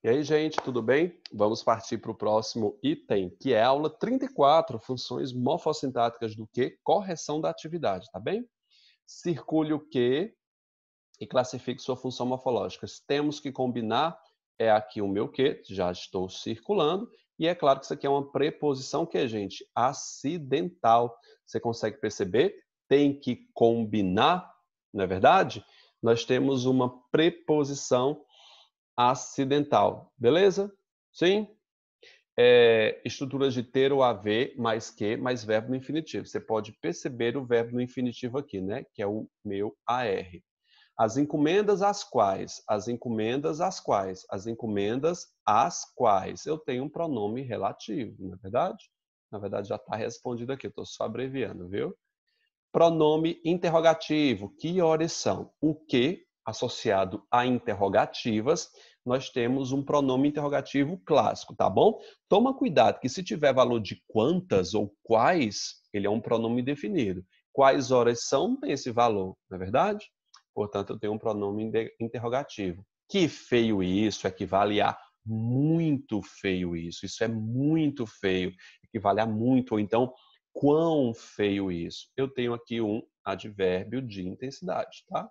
E aí, gente, tudo bem? Vamos partir para o próximo item, que é a aula 34, funções morfossintáticas do que? Correção da atividade, tá bem? Circule o que e classifique sua função morfológica. Temos que combinar, é aqui o meu que, já estou circulando, e é claro que isso aqui é uma preposição que, gente? Acidental. Você consegue perceber? Tem que combinar, não é verdade? Nós temos uma preposição acidental, beleza? Sim? Estruturas de ter ou haver, mais que, mais verbo no infinitivo. Você pode perceber o verbo no infinitivo aqui, né? Que é o meu AR. As encomendas às quais, as encomendas às quais, as encomendas às quais. Eu tenho um pronome relativo, não é verdade? Na verdade, já está respondido aqui, eu estou só abreviando, viu? Pronome interrogativo. Que horas são? O que, associado a interrogativas, nós temos um pronome interrogativo clássico, tá bom? Toma cuidado que se tiver valor de quantas ou quais, ele é um pronome definido. Quais horas são, não tem esse valor, não é verdade? Portanto, eu tenho um pronome interrogativo. Que feio isso, equivale a muito feio isso. Isso é muito feio, equivale a muito, ou então quão feio isso. Eu tenho aqui um advérbio de intensidade, tá?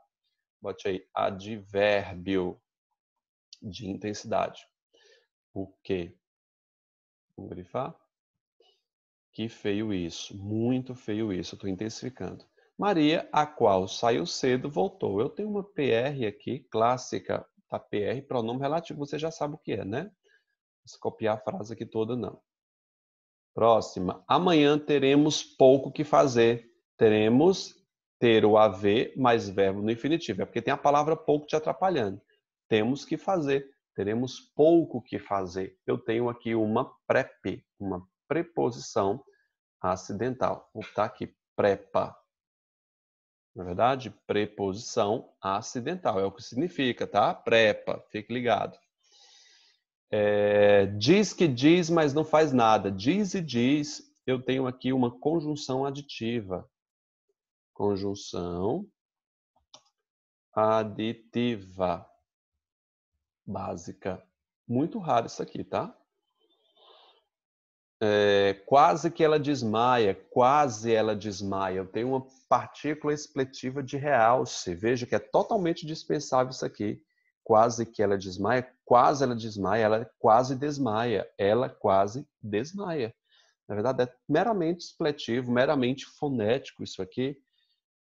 Bote aí, advérbio de intensidade. O quê? Vamos grifar? Que feio isso, muito feio isso, estou intensificando. Maria, a qual saiu cedo, voltou. Eu tenho uma PR aqui, clássica, tá? PR, pronome relativo, você já sabe o que é, né? Se copiar a frase aqui toda, não. Próxima. Amanhã teremos pouco que fazer. Teremos ter o haver mais verbo no infinitivo. É porque tem a palavra pouco te atrapalhando. Temos que fazer. Teremos pouco que fazer. Eu tenho aqui uma prep, uma preposição acidental. Vou botar aqui prepa. Na verdade, preposição acidental. É o que significa, tá? Prepa. Fique ligado. Diz que diz, mas não faz nada. Diz e diz, eu tenho aqui uma conjunção aditiva. Conjunção aditiva básica. Muito raro isso aqui, tá? Quase que ela desmaia, quase ela desmaia. Eu tenho uma partícula expletiva de realce. Veja que é totalmente dispensável isso aqui. Quase que ela desmaia, quase ela desmaia, ela quase desmaia, ela quase desmaia. Na verdade, é meramente expletivo, meramente fonético isso aqui.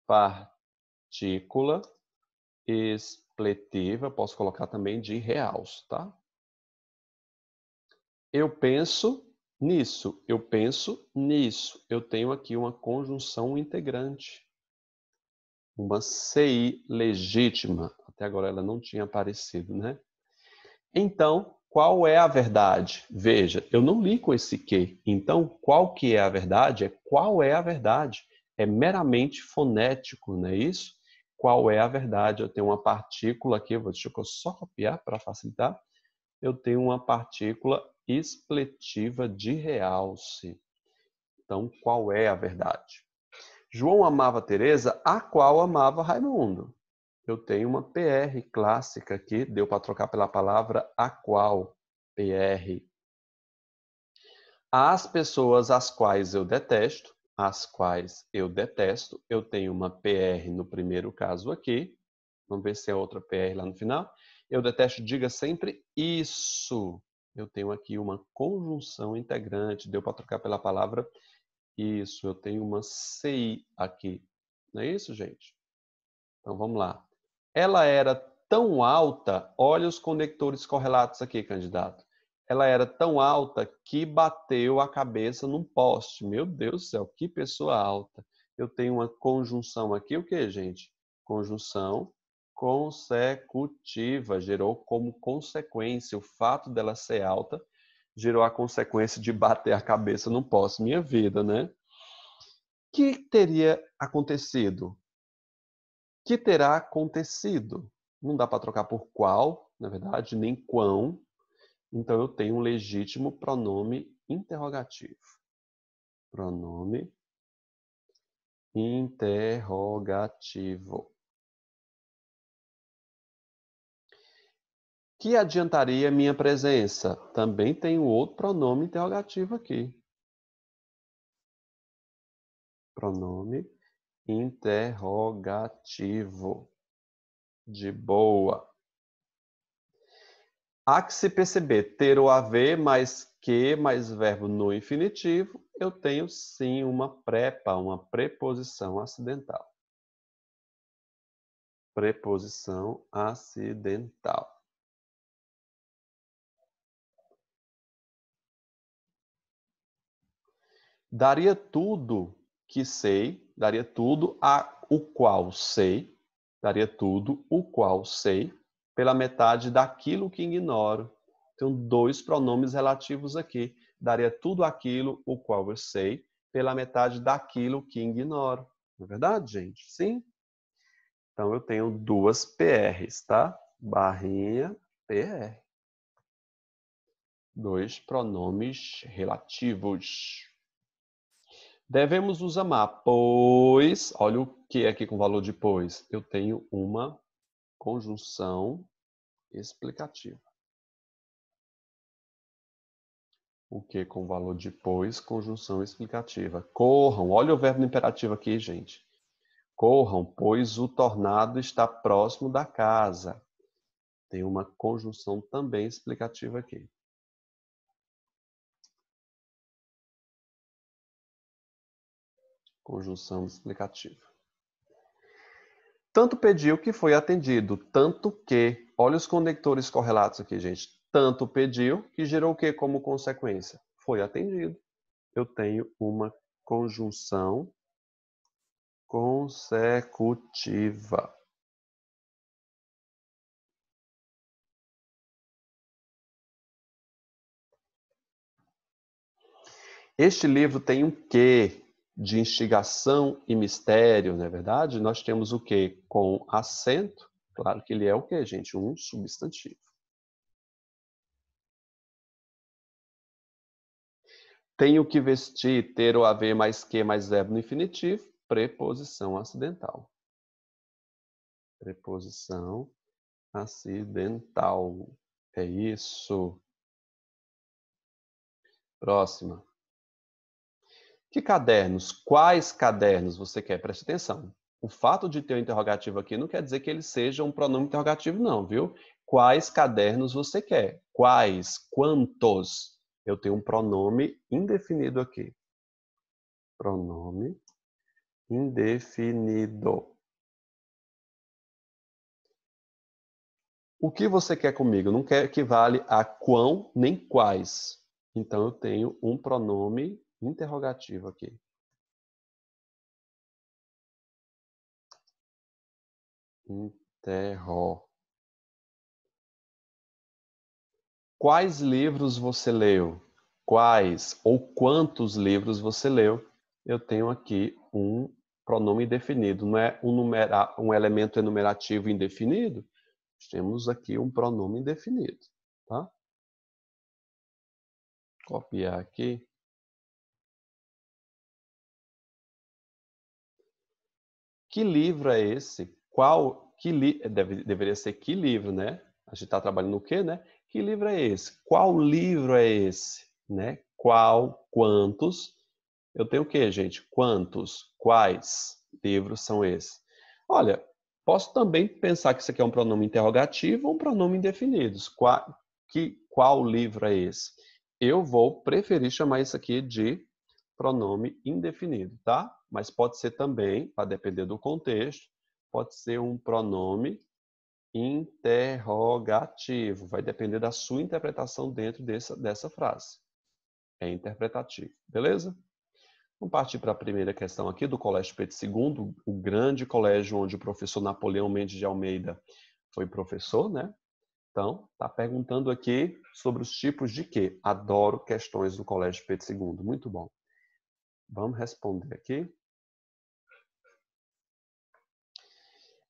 Partícula expletiva, posso colocar também de realce, tá? Eu penso nisso, eu penso nisso. Eu tenho aqui uma conjunção integrante. Uma CI legítima. Até agora ela não tinha aparecido, né? Então, qual é a verdade? Veja, eu não li com esse que. Então, qual que é a verdade? É qual é a verdade. É meramente fonético, não é isso? Qual é a verdade? Eu tenho uma partícula aqui, deixa eu só copiar para facilitar. Eu tenho uma partícula expletiva de realce. Então, qual é a verdade? João amava Teresa, a qual amava Raimundo. Eu tenho uma PR clássica aqui, deu para trocar pela palavra a qual, PR. As pessoas às quais eu detesto, eu tenho uma PR no primeiro caso aqui, vamos ver se é outra PR lá no final. Eu detesto, diga sempre isso. Eu tenho aqui uma conjunção integrante, deu para trocar pela palavra isso. Eu tenho uma CI aqui. Não é isso, gente? Então vamos lá. Ela era tão alta, olha os conectores correlatos aqui, candidato. Ela era tão alta que bateu a cabeça num poste. Meu Deus do céu, que pessoa alta. Eu tenho uma conjunção aqui, o que, gente? Conjunção consecutiva, gerou como consequência o fato dela ser alta, gerou a consequência de bater a cabeça num poste. Minha vida, né? O que teria acontecido? Que terá acontecido? Não dá para trocar por qual, na verdade, nem quão. Então eu tenho um legítimo pronome interrogativo. Pronome interrogativo. Que adiantaria minha presença? Também tem um outro pronome interrogativo aqui. Pronome interrogativo. De boa. Há que se perceber, ter ou haver mais que mais verbo no infinitivo, eu tenho sim uma prepa, uma preposição acidental. Preposição acidental. Daria tudo que sei, daria tudo a o qual sei, daria tudo o qual sei, pela metade daquilo que ignoro. Tenho dois pronomes relativos aqui. Daria tudo aquilo o qual eu sei, pela metade daquilo que ignoro. Não é verdade, gente? Sim? Então eu tenho duas PRs, tá? Barrinha, PR. Dois pronomes relativos. Devemos nos amar, pois, olha o que é aqui com valor de pois. Eu tenho uma conjunção explicativa. O que com valor de pois, conjunção explicativa. Corram, olha o verbo no imperativo aqui, gente. Corram, pois o tornado está próximo da casa. Tem uma conjunção também explicativa aqui. Conjunção explicativa. Tanto pediu que foi atendido, tanto que, olha os conectores correlatos aqui, gente. Tanto pediu que gerou o que como consequência? Foi atendido. Eu tenho uma conjunção consecutiva. Este livro tem um quê de instigação e mistério, não é verdade? Nós temos o quê com acento. Claro que ele é o quê, gente? Um substantivo. Tenho que vestir, ter ou haver mais que mais verbo no infinitivo, preposição acidental. Preposição acidental. É isso. Próxima. Que cadernos? Quais cadernos você quer? Preste atenção. O fato de ter um interrogativo aqui não quer dizer que ele seja um pronome interrogativo, não, viu? Quais cadernos você quer? Quais? Quantos? Eu tenho um pronome indefinido aqui. Pronome indefinido. O que você quer comigo? Não quer equivale a quão nem quais. Então eu tenho um pronome interrogativo aqui. Interro. Quais livros você leu? Quais ou quantos livros você leu? Eu tenho aqui um pronome indefinido. Não é um elemento enumerativo indefinido? Temos aqui um pronome indefinido. Tá? Copiar aqui. Que livro é esse? Deveria ser que livro, né? A gente está trabalhando no quê, né? Que livro é esse? Qual livro é esse? Né? Qual? Quantos? Eu tenho o quê, gente? Quantos? Quais livros são esses? Olha, posso também pensar que isso aqui é um pronome interrogativo ou um pronome indefinido. Qual livro é esse? Eu vou preferir chamar isso aqui de pronome indefinido, tá? Mas pode ser também, vai depender do contexto, pode ser um pronome interrogativo. Vai depender da sua interpretação dentro dessa frase. É interpretativo, beleza? Vamos partir para a primeira questão aqui do Colégio Pedro II, o grande colégio onde o professor Napoleão Mendes de Almeida foi professor, né? Então, está perguntando aqui sobre os tipos de quê? Adoro questões do Colégio Pedro II. Muito bom. Vamos responder aqui.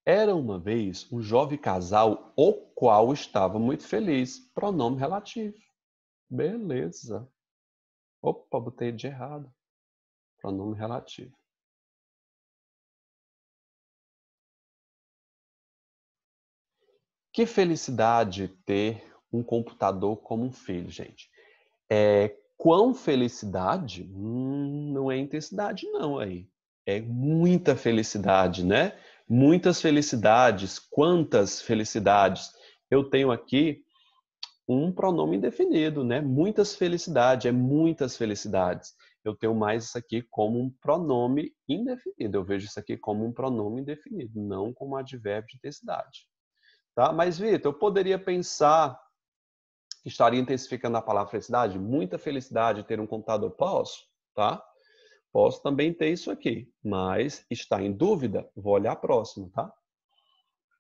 Era uma vez um jovem casal, o qual estava muito feliz. Pronome relativo. Beleza. Opa, botei de errado. Pronome relativo. Que felicidade ter um computador como um filho, gente. Quão felicidade? Não é intensidade não aí. É muita felicidade, né? Muitas felicidades. Quantas felicidades? Eu tenho aqui um pronome indefinido, né? Muitas felicidades, é muitas felicidades. Eu tenho mais isso aqui como um pronome indefinido. Eu vejo isso aqui como um pronome indefinido, não como advérbio de intensidade. Tá? Mas, Vitor, eu poderia pensar que estaria intensificando a palavra felicidade? Muita felicidade ter um computador? Posso, tá? Posso também ter isso aqui, mas está em dúvida? Vou olhar próximo, tá?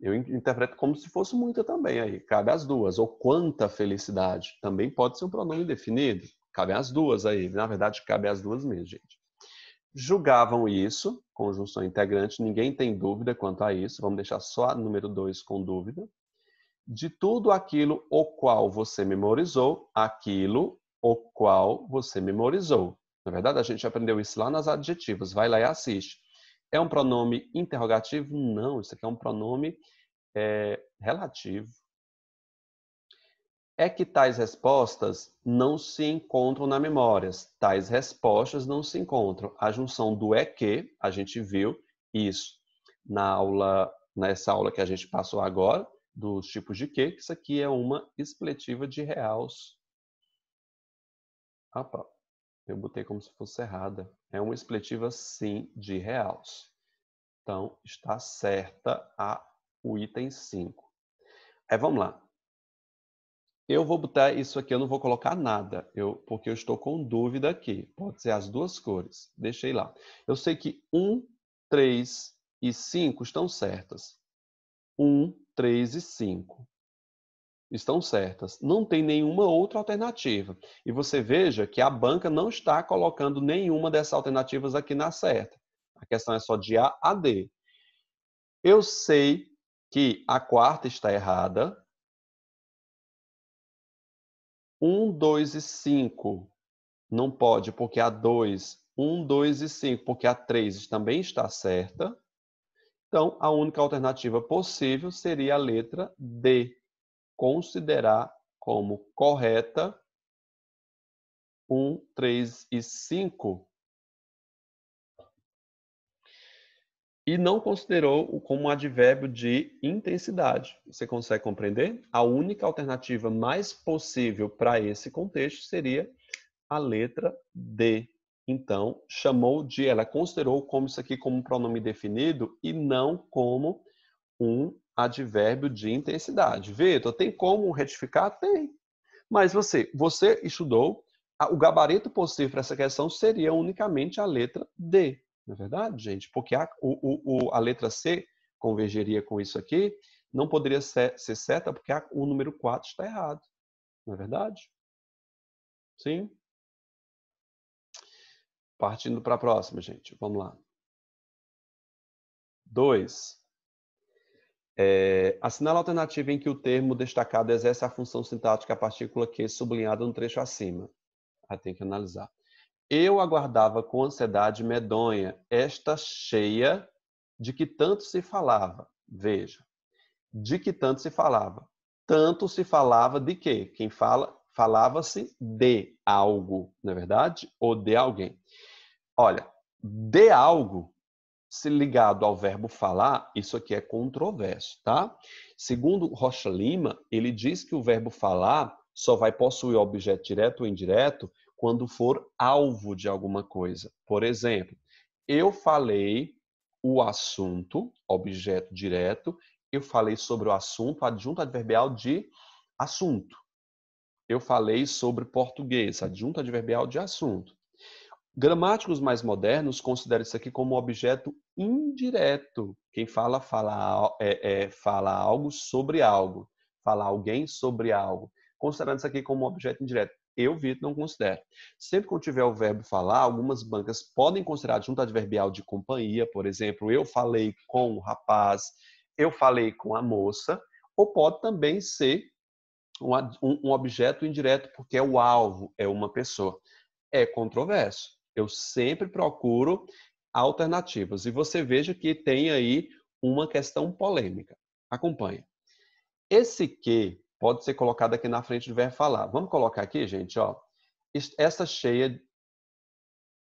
Eu interpreto como se fosse muita também aí. Cabe as duas. Ou quanta felicidade. Também pode ser um pronome indefinido. Cabe as duas aí. Na verdade, cabe as duas mesmo, gente. Julgavam isso, conjunção integrante, ninguém tem dúvida quanto a isso. Vamos deixar só a número 2 com dúvida. De tudo aquilo o qual você memorizou, aquilo o qual você memorizou. Na verdade, a gente aprendeu isso lá nas adjetivos. Vai lá e assiste. É um pronome interrogativo? Não, isso aqui é um pronome relativo. É que tais respostas não se encontram na memória. Tais respostas não se encontram. A junção do é que, a gente viu isso nessa aula que a gente passou agora, dos tipos de que isso aqui é uma expletiva de reals. Opa, eu botei como se fosse errada. É uma expletiva, sim, de reals. Então, está certa o item 5. Vamos lá. Eu vou botar isso aqui, eu não vou colocar nada, porque eu estou com dúvida aqui. Pode ser as duas cores. Deixei lá. Eu sei que 1, 3 e 5 estão certas. 1, 3 e 5 estão certas. Não tem nenhuma outra alternativa. E você veja que a banca não está colocando nenhuma dessas alternativas aqui na certa. A questão é só de A a D. Eu sei que a quarta está errada. 1, 2 e 5 não pode, porque a 2, 1, 2 e 5, porque a 3 também está certa. Então, a única alternativa possível seria a letra D. Considerar como correta 1, 3 e 5. E não considerou como um advérbio de intensidade. Você consegue compreender? A única alternativa mais possível para esse contexto seria a letra D. Então, ela considerou como isso aqui como um pronome definido e não como um advérbio de intensidade. Vitor, tem como retificar? Tem. Mas você estudou, o gabarito possível para essa questão seria unicamente a letra D. Não é verdade, gente? Porque a letra C convergeria com isso aqui, não poderia ser certa porque o número 4 está errado. Não é verdade? Sim? Partindo para a próxima, gente. Vamos lá. 2. Assinala a alternativa em que o termo destacado exerce a função sintática a partícula que sublinhada no trecho acima. Tem que analisar. Eu aguardava com ansiedade medonha esta cheia de que tanto se falava. Veja, de que tanto se falava. Tanto se falava de quê? Quem fala, falava-se de algo, não é verdade? Ou de alguém. Olha, de algo, se ligado ao verbo falar, isso aqui é controverso, tá? Segundo Rocha Lima, ele diz que o verbo falar só vai possuir objeto direto ou indireto quando for alvo de alguma coisa. Por exemplo, eu falei o assunto, objeto direto, eu falei sobre o assunto, adjunto adverbial de assunto. Eu falei sobre português, adjunto adverbial de assunto. Gramáticos mais modernos consideram isso aqui como objeto indireto. Quem fala fala algo sobre algo. Fala alguém sobre algo. Considerando isso aqui como objeto indireto. Eu, Vitor, não considero. Sempre que eu tiver o verbo falar, algumas bancas podem considerar junto adverbial de companhia, por exemplo, eu falei com o rapaz, eu falei com a moça, ou pode também ser um objeto indireto, porque é o alvo, é uma pessoa. É controverso. Eu sempre procuro alternativas. E você veja que tem aí uma questão polêmica. Acompanhe. Esse que pode ser colocado aqui na frente do verbo falar. Vamos colocar aqui, gente, ó. Essa cheia...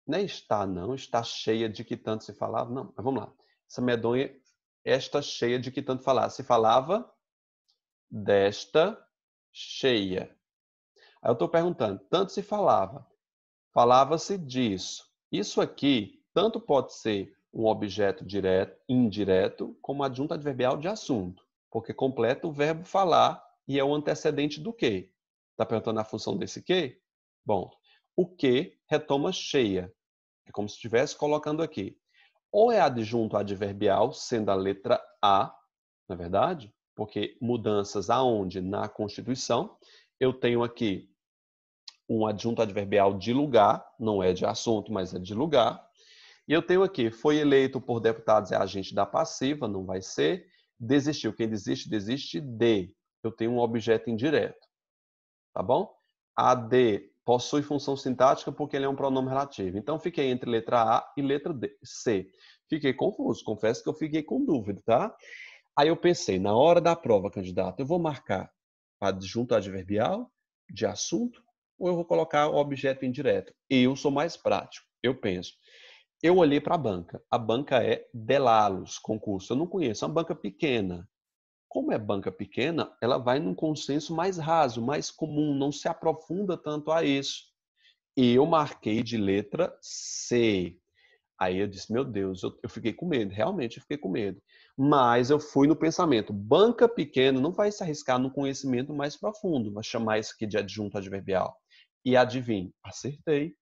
Nem está, não. Está cheia de que tanto se falava. Não, mas vamos lá. Essa medonha, esta cheia de que tanto falava. Se falava desta cheia. Aí eu estou perguntando, tanto se falava. Falava-se disso. Isso aqui, tanto pode ser um objeto direto, indireto, como adjunto adverbial de assunto. Porque completa o verbo falar e é o antecedente do que. Está perguntando a função desse que? Bom, o que retoma cheia. É como se estivesse colocando aqui. Ou é adjunto adverbial, sendo a letra A, na verdade, porque mudanças aonde? Na Constituição. Eu tenho aqui um adjunto adverbial de lugar, não é de assunto, mas é de lugar. E eu tenho aqui, foi eleito por deputados é agente da passiva, não vai ser. Desistiu, quem desiste, desiste de. Eu tenho um objeto indireto, tá bom? A D possui função sintática porque ele é um pronome relativo. Então, fiquei entre letra A e letra D, C. Fiquei confuso, confesso que eu fiquei com dúvida, tá? Aí eu pensei, na hora da prova, candidato, eu vou marcar adjunto adverbial de assunto ou eu vou colocar o objeto indireto? Eu sou mais prático, eu penso. Eu olhei para a banca. A banca é Delalos, concurso. Eu não conheço, é uma banca pequena. Como é banca pequena, ela vai num consenso mais raso, mais comum, não se aprofunda tanto a isso. E eu marquei de letra C. Aí eu disse, meu Deus, eu fiquei com medo, realmente eu fiquei com medo. Mas eu fui no pensamento, banca pequena não vai se arriscar no conhecimento mais profundo, vai chamar isso aqui de adjunto adverbial. E adivinhe, acertei,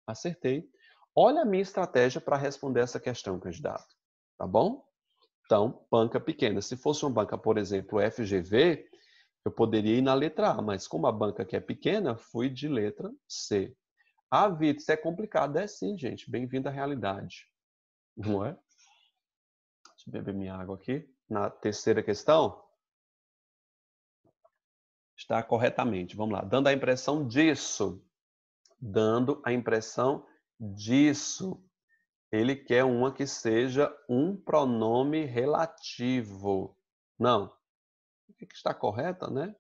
acertei. Olha a minha estratégia para responder essa questão, candidato. Tá bom? Então, banca pequena. Se fosse uma banca, por exemplo, FGV, eu poderia ir na letra A, mas como a banca aqui é pequena, fui de letra C. Ah, Vitor, isso é complicado. É sim, gente. Bem-vindo à realidade. Não é? Deixa eu beber minha água aqui. Na terceira questão, está corretamente. Vamos lá. Dando a impressão disso. Dando a impressão disso. Ele quer uma que seja um pronome relativo. Não. O que está correta, né?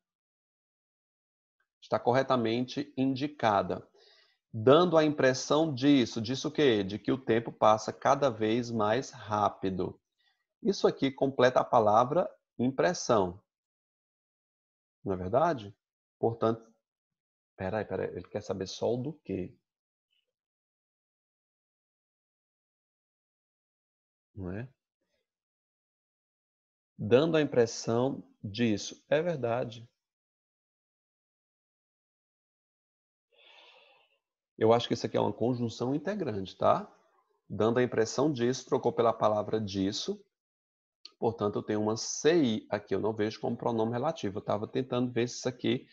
Está corretamente indicada. Dando a impressão disso. Disso o quê? De que o tempo passa cada vez mais rápido. Isso aqui completa a palavra impressão. Não é verdade? Portanto, peraí, ele quer saber só o do quê? Não é? Dando a impressão disso. É verdade. Eu acho que isso aqui é uma conjunção integrante, tá? Dando a impressão disso, trocou pela palavra disso. Portanto, eu tenho uma CI aqui. Eu não vejo como pronome relativo. Eu estava tentando ver se isso aqui...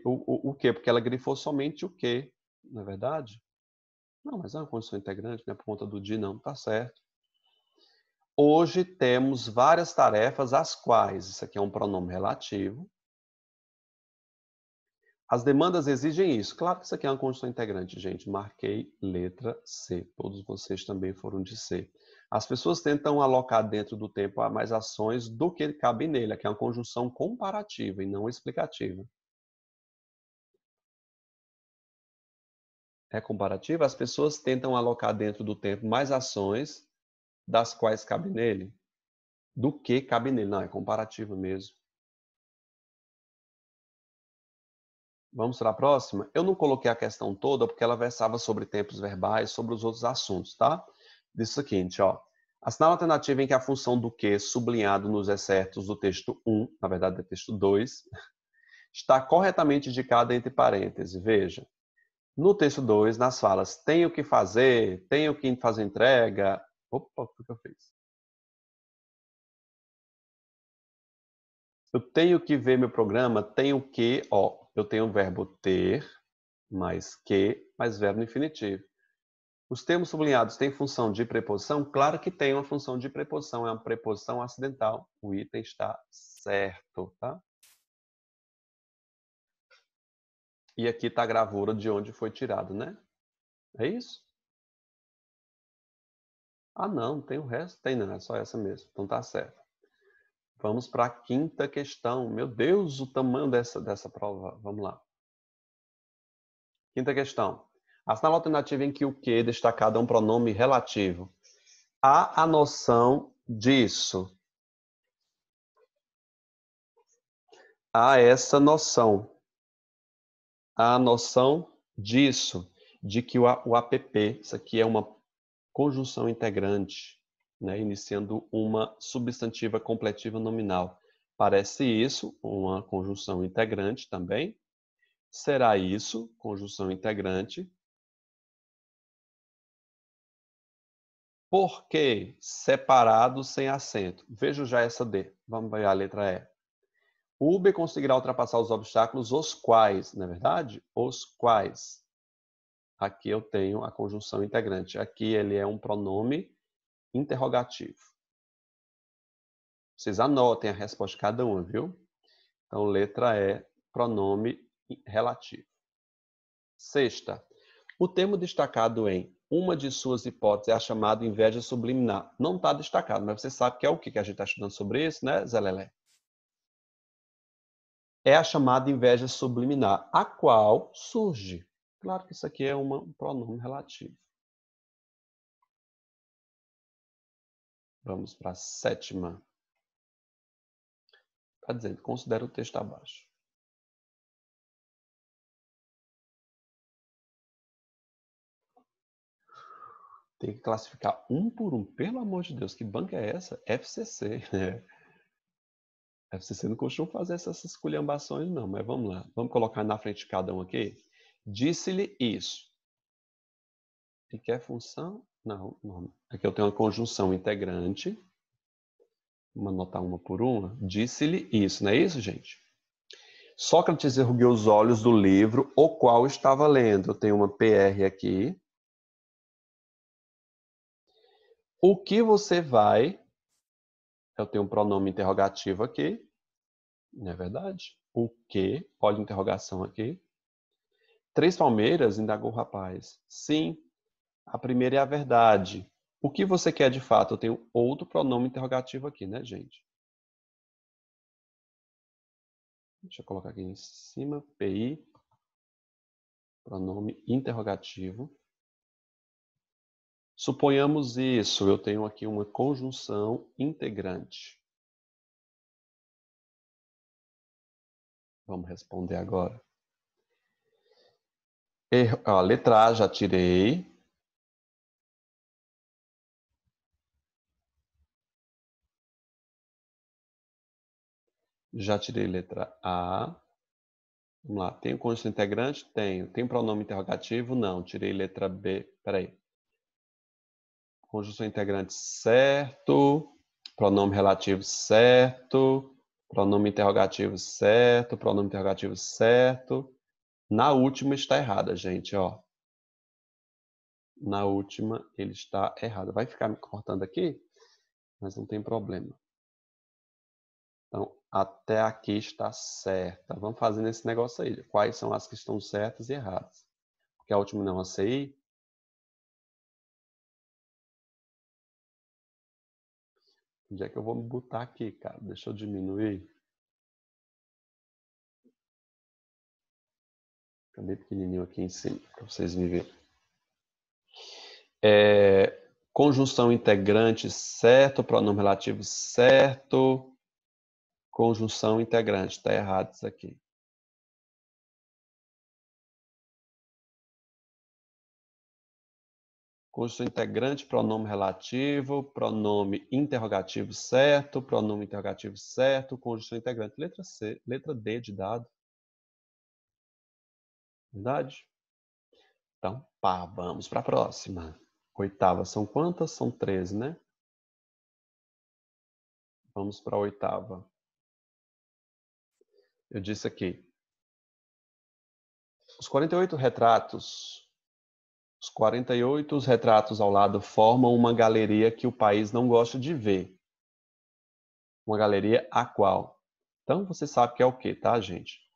o quê? Porque ela grifou somente o quê? Não é verdade? Não, mas é uma condição integrante, não é por conta do de, não. Tá certo. Hoje temos várias tarefas, as quais, isso aqui é um pronome relativo. As demandas exigem isso. Claro que isso aqui é uma condição integrante, gente. Marquei letra C. Todos vocês também foram de C. As pessoas tentam alocar dentro do tempo mais ações do que cabe nele. Aqui é uma conjunção comparativa e não explicativa. É comparativa? As pessoas tentam alocar dentro do tempo mais ações das quais cabe nele do que cabe nele. Não, é comparativa mesmo. Vamos para a próxima? Eu não coloquei a questão toda porque ela versava sobre tempos verbais, sobre os outros assuntos, tá? Diz o seguinte, ó. Assinale a alternativa em que a função do que, sublinhado nos excertos do texto 1, na verdade é texto 2, está corretamente indicada entre parênteses. Veja, no texto 2, nas falas tenho que fazer, tenho que fazer entrega... Opa, o que eu fiz? Eu tenho que ver meu programa, tenho que... Ó, eu tenho o verbo ter, mais verbo no infinitivo. Os termos sublinhados têm função de preposição? Claro que tem uma função de preposição, é uma preposição acidental. O item está certo, tá? E aqui está a gravura de onde foi tirado, né? É isso? Ah, não, tem o resto? Tem não, é só essa mesmo. Então tá certo. Vamos para a quinta questão. Meu Deus, o tamanho dessa prova. Vamos lá. Quinta questão. Assinale a alternativa em que o que destacado é um pronome relativo. Há a noção disso. Há essa noção. Há a noção disso. De que o app, isso aqui é uma conjunção integrante, né, iniciando uma substantiva completiva nominal. Parece isso, uma conjunção integrante também. Será isso, conjunção integrante. Por que separado sem acento? Vejo já essa D. Vamos ver a letra E. O Uber conseguirá ultrapassar os obstáculos, os quais, não é verdade? Os quais. Aqui eu tenho a conjunção integrante. Aqui ele é um pronome interrogativo. Vocês anotem a resposta de cada uma, viu? Então, letra E, pronome relativo. Sexta. O termo destacado em uma de suas hipóteses é a chamada inveja subliminar. Não está destacado, mas você sabe que é o que a gente está estudando sobre isso, né, Zé Lelé? É a chamada inveja subliminar, a qual surge. Claro que isso aqui é um pronome relativo. Vamos para a sétima. Está dizendo, considera o texto abaixo. Tem que classificar um por um. Pelo amor de Deus, que banca é essa? FCC. FCC não costuma fazer essas esculhambações, não. Mas vamos lá. Vamos colocar na frente de cada um aqui. Disse-lhe isso. E que é função? Não, não. Aqui eu tenho uma conjunção integrante. Vamos anotar uma por uma. Disse-lhe isso. Não é isso, gente? Sócrates ergueu os olhos do livro, o qual estava lendo. Eu tenho uma PR aqui. O que você vai... Eu tenho um pronome interrogativo aqui. Não é verdade? O que? Pode interrogação aqui. 3 palmeiras? Indagou o rapaz. Sim, a primeira é a verdade. O que você quer de fato? Eu tenho outro pronome interrogativo aqui, né, gente? Deixa eu colocar aqui em cima. PI. Pronome interrogativo. Suponhamos isso. Eu tenho aqui uma conjunção integrante. Vamos responder agora. A letra A já tirei. Já tirei letra A. Vamos lá. Tenho conjunção integrante? Tenho. Tem pronome interrogativo? Não. Tirei letra B. Peraí. Conjunção integrante, certo. Pronome relativo, certo. Pronome interrogativo, certo. Pronome interrogativo, certo. Na última está errada, gente, ó. Na última ele está errado. Vai ficar me cortando aqui, mas não tem problema. Então, até aqui está certa. Vamos fazendo esse negócio aí. Quais são as que estão certas e erradas? Porque a última não é a CI. Onde é que eu vou me botar aqui, cara? Deixa eu diminuir. Fica bem pequenininho aqui em cima, para vocês me verem. Conjunção integrante, certo. Pronome relativo, certo. Conjunção integrante, está errado isso aqui. Conjunção integrante, pronome relativo, pronome interrogativo, certo. Pronome interrogativo, certo. Conjunção integrante, letra C, letra D de dado. Verdade? Então, pá, vamos para a próxima. Oitava, são quantas? São 13, né? Vamos para a oitava. Eu disse aqui. Os 48 retratos ao lado formam uma galeria que o país não gosta de ver. Uma galeria a qual? Então, você sabe que é o que, tá, gente?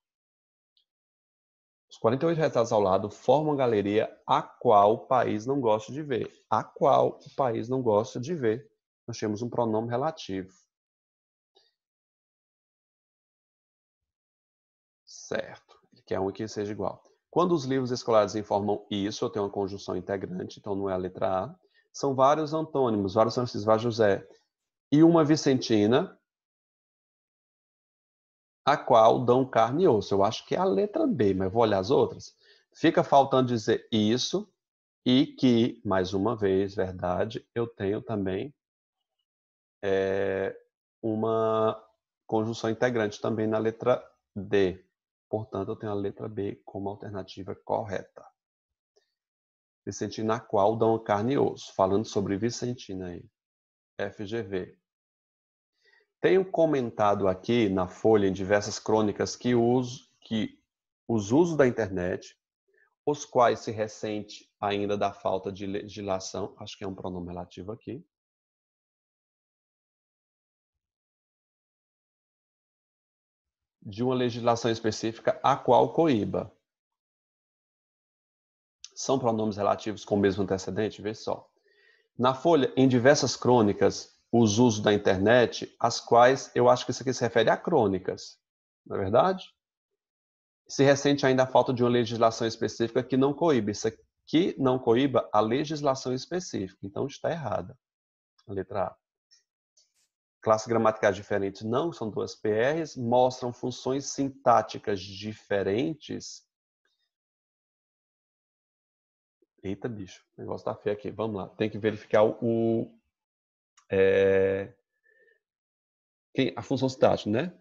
Os 48 retratos ao lado formam uma galeria a qual o país não gosta de ver. A qual o país não gosta de ver. Nós temos um pronome relativo. Certo. Ele quer um que seja igual. Quando os livros escolares informam isso, eu tenho uma conjunção integrante, então não é a letra A. São vários antônimos, vários Francisco, vários José. E uma Vicentina, a qual dão carne e osso. Eu acho que é a letra B, mas vou olhar as outras. Fica faltando dizer isso e que, mais uma vez, verdade, eu tenho também uma conjunção integrante também na letra D. Portanto, eu tenho a letra B como alternativa correta. Vicentina, a qual dão carne e osso. Falando sobre Vicentina aí. FGV. Tenho comentado aqui na Folha, em diversas crônicas, que os usos da internet, os quais se ressente ainda da falta de legislação, acho que é um pronome relativo aqui, de uma legislação específica a qual coíba. São pronomes relativos com o mesmo antecedente? Vê só. Na Folha, em diversas crônicas, os usos da internet, as quais eu acho que isso aqui se refere a crônicas, não é verdade? Se ressente ainda a falta de uma legislação específica que não coíba. Isso aqui não coíba a legislação específica. Então está errada. A letra A. Classes gramaticais diferentes não são duas PRs, mostram funções sintáticas diferentes. Eita, bicho, o negócio tá feio aqui. Vamos lá, tem que verificar a função sintática, né?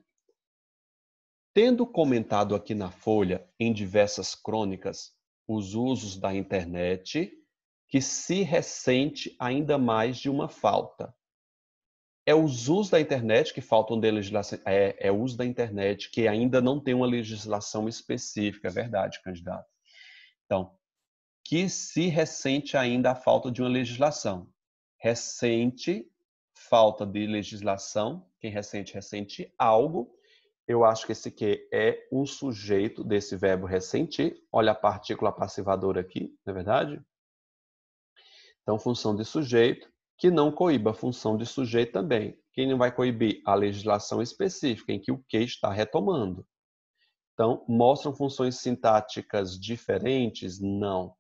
Tendo comentado aqui na Folha, em diversas crônicas, os usos da internet, que se ressente ainda mais de uma falta. É os usos da internet que faltam de legislação. É o uso da internet que ainda não tem uma legislação específica, é verdade, candidato. Então, que se ressente ainda a falta de uma legislação. Ressente, falta de legislação. Quem ressente, ressente algo. Eu acho que esse que é um sujeito desse verbo ressentir. Olha a partícula passivadora aqui, não é verdade? Então, função de sujeito, que não coíba a função de sujeito também. Quem não vai coibir? A legislação específica, em que o que está retomando. Então, mostram funções sintáticas diferentes? Não.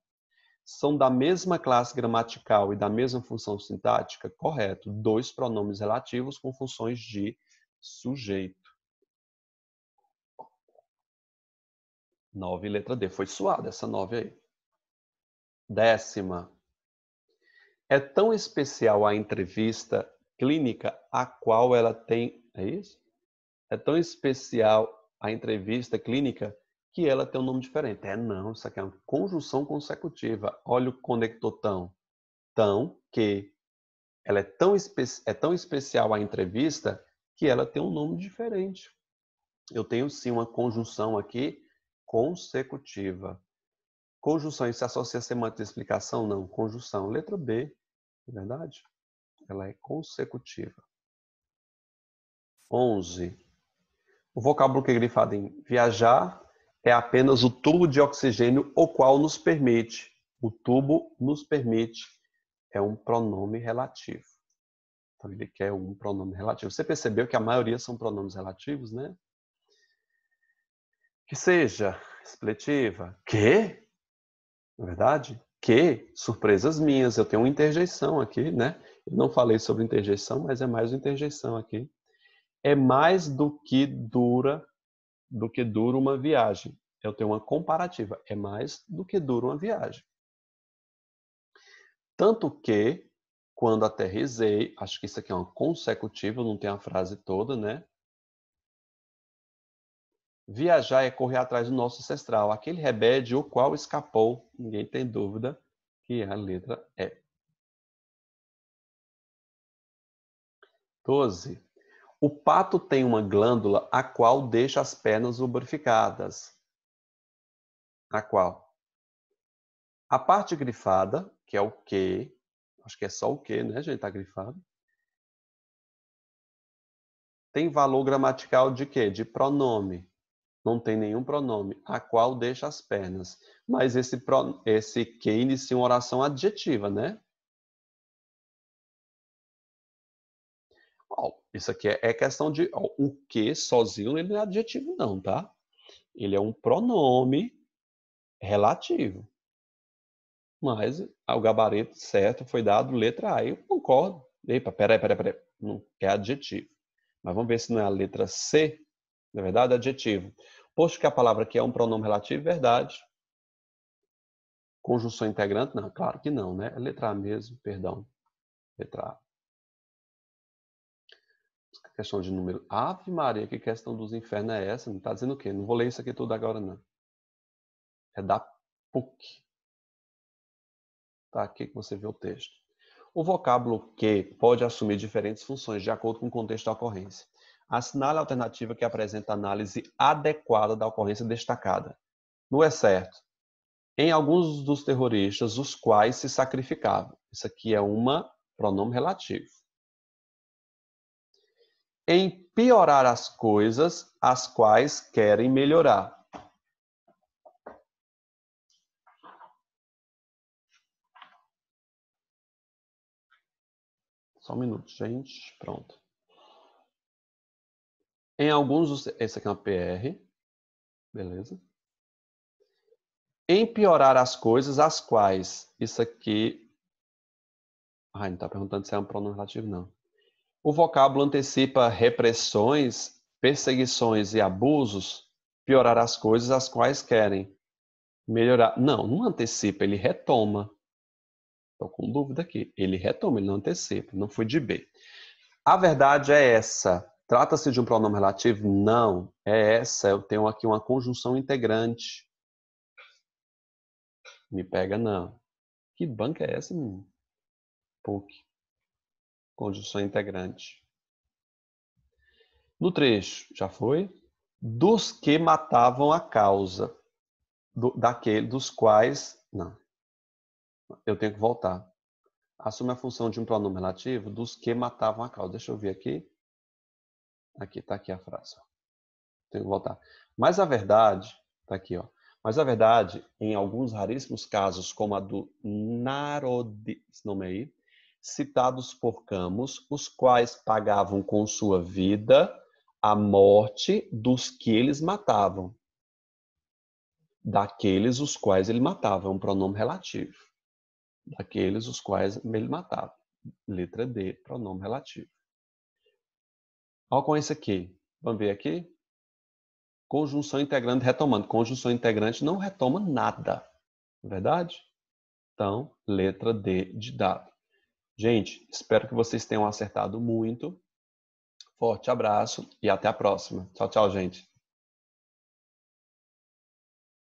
São da mesma classe gramatical e da mesma função sintática? Correto. Dois pronomes relativos com funções de sujeito. 9, letra D. Foi suada essa 9 aí. 10ª. É tão especial a entrevista clínica a qual ela tem... É isso? É tão especial a entrevista clínica que ela tem um nome diferente. Não, isso aqui é uma conjunção consecutiva. Olha o conector tão. Tão que ela é tão especial a entrevista que ela tem um nome diferente. Eu tenho sim uma conjunção aqui consecutiva. Conjunção, isso se associa a semântica de explicação? Não. Conjunção, letra B, é verdade? Ela é consecutiva. 11. O vocábulo que é grifado em viajar é apenas o tubo de oxigênio o qual nos permite. O tubo nos permite é um pronome relativo. Então, ele quer um pronome relativo. Você percebeu que a maioria são pronomes relativos, né? Que seja expletiva. Que? Na verdade, que surpresas minhas. Eu tenho uma interjeição aqui, né? Eu não falei sobre interjeição, mas é mais uma interjeição aqui. É mais do que dura uma viagem. Eu tenho uma comparativa. É mais do que dura uma viagem. Tanto que, quando aterrisei, acho que isso aqui é uma consecutiva, não tem a frase toda, né? Viajar é correr atrás do nosso ancestral, aquele rebelde o qual escapou, ninguém tem dúvida, que é a letra E. 12. O pato tem uma glândula a qual deixa as pernas lubrificadas. A qual? A parte grifada, que é o que, acho que é só o que, né, gente, tá grifado. Tem valor gramatical de quê? De pronome. Não tem nenhum pronome, a qual deixa as pernas. Mas esse que inicia uma oração adjetiva, né? Isso aqui é questão de... o que sozinho ele não é adjetivo não, tá? Ele é um pronome relativo. Mas o gabarito certo foi dado letra A. Eu concordo. Epa, peraí. Não é adjetivo. Mas vamos ver se não é a letra C. Na verdade, é adjetivo. Posto que a palavra aqui é um pronome relativo, verdade. Conjunção integrante? Não, claro que não, né? É letra A mesmo, perdão. Letra A. Questão de número. Ave Maria, que questão dos infernos é essa? Não está dizendo o quê? Não vou ler isso aqui tudo agora, não. É da PUC. Tá aqui que você vê o texto. O vocábulo que pode assumir diferentes funções de acordo com o contexto da ocorrência. Assinale a alternativa que apresenta a análise adequada da ocorrência destacada. Não é certo. Em alguns dos terroristas, os quais se sacrificavam. Isso aqui é uma pronome relativo. Em piorar as coisas, as quais querem melhorar. Só um minuto, gente. Pronto. Em alguns dos... Esse aqui é uma PR. Beleza. Em piorar as coisas, as quais. Isso aqui... não está perguntando se é um pronome relativo, não. O vocábulo antecipa repressões, perseguições e abusos. Piorar as coisas, as quais querem melhorar. Não, não antecipa, ele retoma. Estou com dúvida aqui. Ele retoma, ele não antecipa. Não foi de B. A verdade é essa. Trata-se de um pronome relativo? Não. É essa. Eu tenho aqui uma conjunção integrante. Me pega, não. Que banca é essa, menino? PUC. Conjunção integrante. No trecho, já foi? Dos que matavam a causa. Dos quais... Não. Eu tenho que voltar. Assume a função de um pronome relativo dos que matavam a causa. Deixa eu ver aqui. Aqui, tá aqui a frase. Tenho que voltar. Mas a verdade, tá aqui, ó. Mas a verdade, em alguns raríssimos casos, como a do Narodi, esse nome aí, citados por Camus, os quais pagavam com sua vida a morte dos que eles matavam. Daqueles os quais ele matava, é um pronome relativo. Daqueles os quais ele matava. Letra D, pronome relativo. Olha com esse aqui. Vamos ver aqui? Conjunção integrante retomando. Conjunção integrante não retoma nada. Não é verdade? Então, letra D de dado. Gente, espero que vocês tenham acertado muito. Forte abraço e até a próxima. Tchau, tchau, gente.